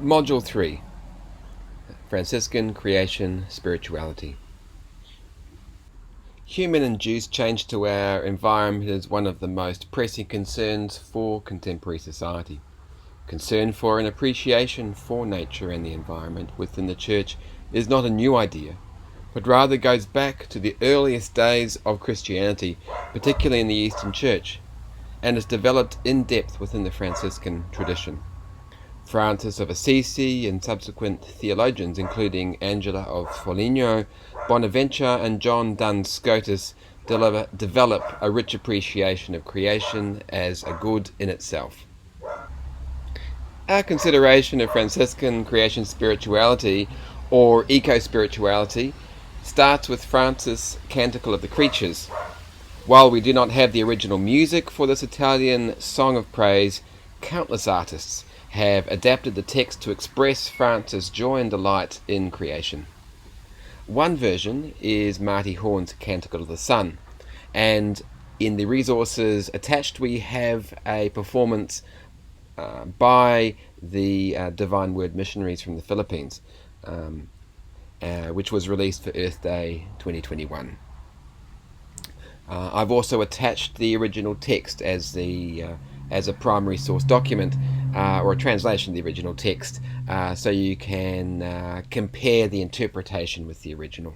Module 3, Franciscan Creation Spirituality. Human-induced change to our environment is one of the most pressing concerns for contemporary society. Concern for and appreciation for nature and the environment within the Church is not a new idea, but rather goes back to the earliest days of Christianity, particularly in the Eastern Church, and is developed in depth within the Franciscan tradition. Francis of Assisi and subsequent theologians, including Angela of Foligno, Bonaventure and John Duns Scotus, develop a rich appreciation of creation as a good in itself. Our consideration of Franciscan creation spirituality, or eco-spirituality, starts with Francis' Canticle of the Creatures. While we do not have the original music for this Italian song of praise, countless artists have adapted the text to express Francis' joy and delight in creation. One version is Marty Horn's Canticle of the Sun, and in the resources attached we have a performance by the Divine Word Missionaries from the Philippines, which was released for Earth Day 2021. I've also attached the original text as a primary source document, or a translation of the original text, so you can compare the interpretation with the original.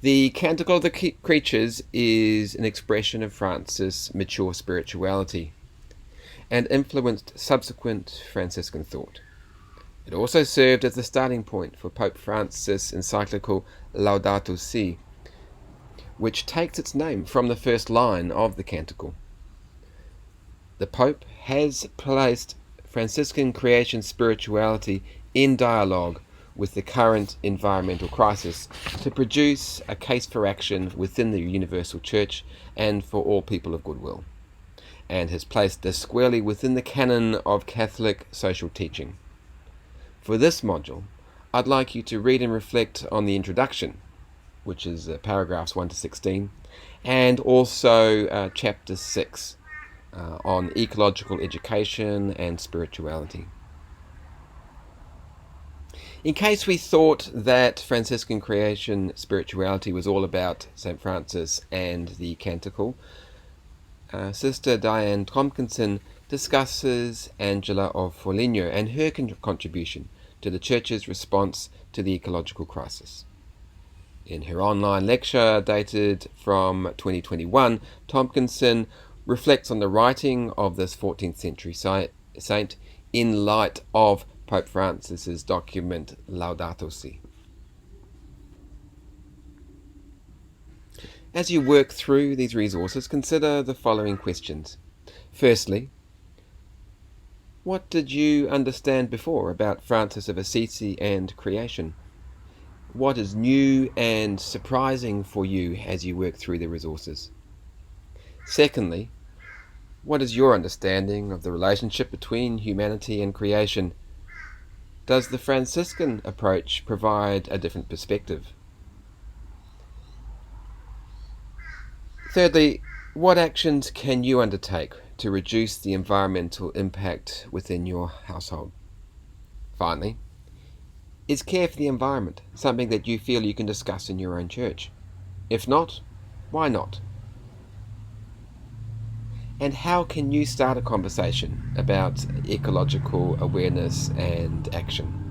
The Canticle of the Creatures is an expression of Francis' mature spirituality and influenced subsequent Franciscan thought. It also served as the starting point for Pope Francis' encyclical Laudato Si', which takes its name from the first line of the canticle. The Pope has placed Franciscan creation spirituality in dialogue with the current environmental crisis to produce a case for action within the universal Church and for all people of goodwill, and has placed this squarely within the canon of Catholic social teaching. For this module, I'd like you to read and reflect on the introduction, which is paragraphs 1 to 16, and also chapter 6, on ecological education and spirituality. In case we thought that Franciscan creation spirituality was all about St. Francis and the Canticle, Sister Diane Tompkinson discusses Angela of Foligno and her contribution to the Church's response to the ecological crisis. In her online lecture dated from 2021, Tompkinson reflects on the writing of this 14th century saint in light of Pope Francis's document Laudato Si'. As you work through these resources, consider the following questions. Firstly, what did you understand before about Francis of Assisi and creation? What is new and surprising for you as you work through the resources? Secondly, what is your understanding of the relationship between humanity and creation? Does the Franciscan approach provide a different perspective? Thirdly, what actions can you undertake to reduce the environmental impact within your household? Finally, is care for the environment something that you feel you can discuss in your own church? If not, why not? And how can you start a conversation about ecological awareness and action?